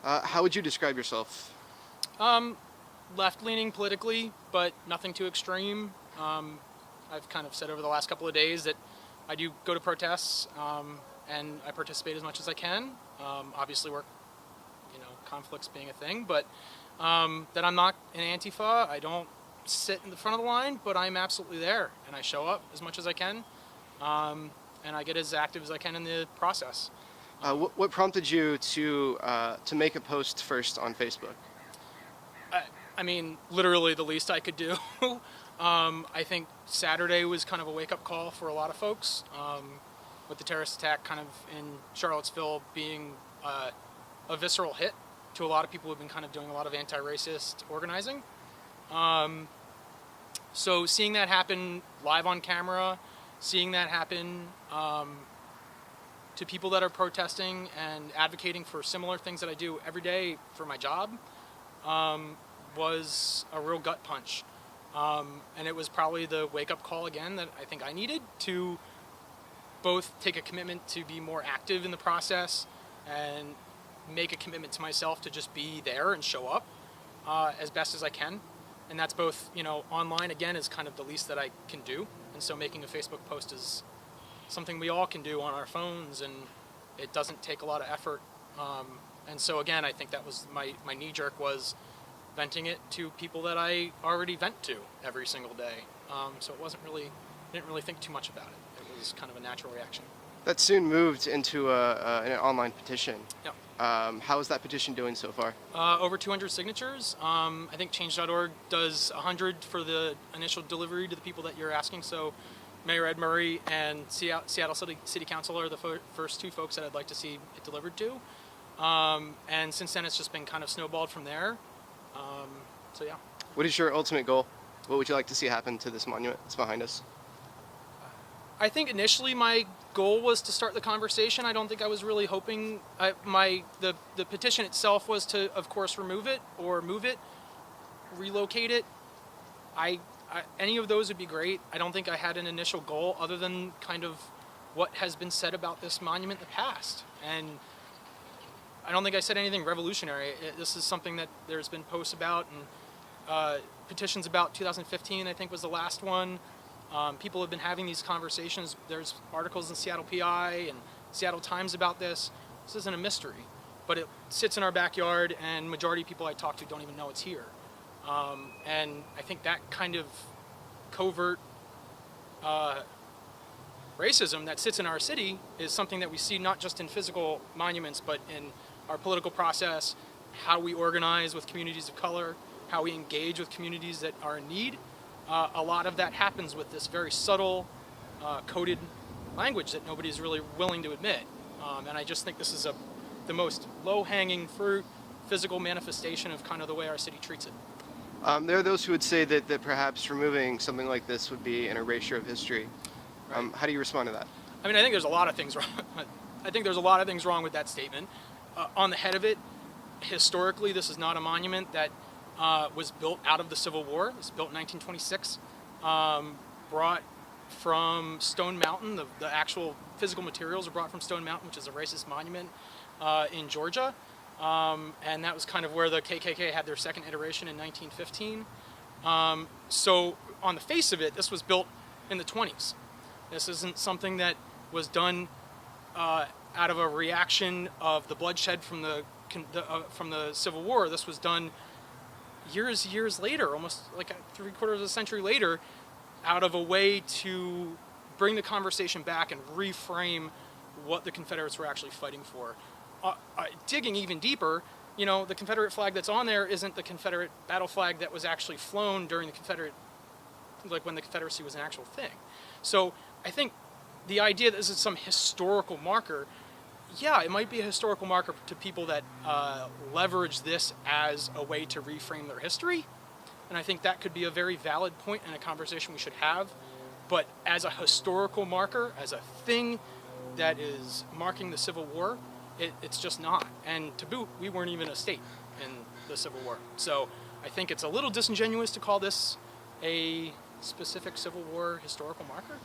How would you describe yourself? Left-leaning politically, but nothing too extreme. I've kind of said over the last couple of days that I do go to protests, and I participate as much as I can. Obviously, conflicts being a thing, but that I'm not an Antifa. I don't sit in the front of the line, but I'm absolutely there, and I show up as much as I can, and I get as active as I can in the process. What prompted you to make a post first on Facebook? I mean, literally the least I could do. I think Saturday was kind of a wake-up call for a lot of folks, with the terrorist attack kind of in Charlottesville being a visceral hit to a lot of people who've been kind of doing a lot of anti-racist organizing. So seeing that happen live on camera, seeing that happen to people that are protesting and advocating for similar things that I do every day for my job, was a real gut punch. And it was probably the wake-up call again that I think I needed to both take a commitment to be more active in the process and make a commitment to myself to just be there and show up as best as I can. And that's both, online again is kind of the least that I can do. And so making a Facebook post is something we all can do on our phones, and it doesn't take a lot of effort. And so again, I think that was my knee-jerk was venting it to people that I already vent to every single day. So it didn't really think too much about it. It was kind of a natural reaction. That soon moved into an online petition. Yep. How is that petition doing so far? Over 200 signatures. I think Change.org does 100 for the initial delivery to the people that you're asking. So Mayor Ed Murray and Seattle City Council are the first two folks that I'd like to see it delivered to. And since then, it's just been kind of snowballed from there. So yeah. What is your ultimate goal? What would you like to see happen to this monument that's behind us? I think initially my goal was to start the conversation. I don't think I was really hoping. The petition itself was to, of course, remove it or move it, relocate it. Any of those would be great. I don't think I had an initial goal other than kind of what has been said about this monument in the past. And I don't think I said anything revolutionary. This is something that there's been posts about and petitions about. 2015, I think, was the last one. People have been having these conversations. There's articles in Seattle PI and Seattle Times about this. This isn't a mystery, but it sits in our backyard, and majority of people I talk to don't even know it's here. And I think that kind of covert racism that sits in our city is something that we see not just in physical monuments, but in our political process, how we organize with communities of color, how we engage with communities that are in need. A lot of that happens with this very subtle, coded language that nobody's really willing to admit. And I just think this is the most low-hanging fruit, physical manifestation of kind of the way our city treats it. There are those who would say that perhaps removing something like this would be an erasure of history. Right. How do you respond to that? I mean, I think there's a lot of things wrong. I think there's a lot of things wrong with that statement. On the head of it, historically, this is not a monument that was built out of the Civil War. It was built in 1926, brought from Stone Mountain. The actual physical materials are brought from Stone Mountain, which is a racist monument in Georgia. And that was kind of where the KKK had their second iteration in 1915. So on the face of it, this was built in the 20s. This isn't something that was done out of a reaction of the bloodshed from the Civil War. This was done years later, almost like 3/4 of a century later, out of a way to bring the conversation back and reframe what the Confederates were actually fighting for. Digging even deeper, the Confederate flag that's on there isn't the Confederate battle flag that was actually flown during when the Confederacy was an actual thing. So I think the idea that this is some historical marker, yeah, it might be a historical marker to people that leverage this as a way to reframe their history. And I think that could be a very valid point in a conversation we should have. But as a historical marker, as a thing that is marking the Civil War, it's just not. And to boot, we weren't even a state in the Civil War. So I think it's a little disingenuous to call this a specific Civil War historical marker.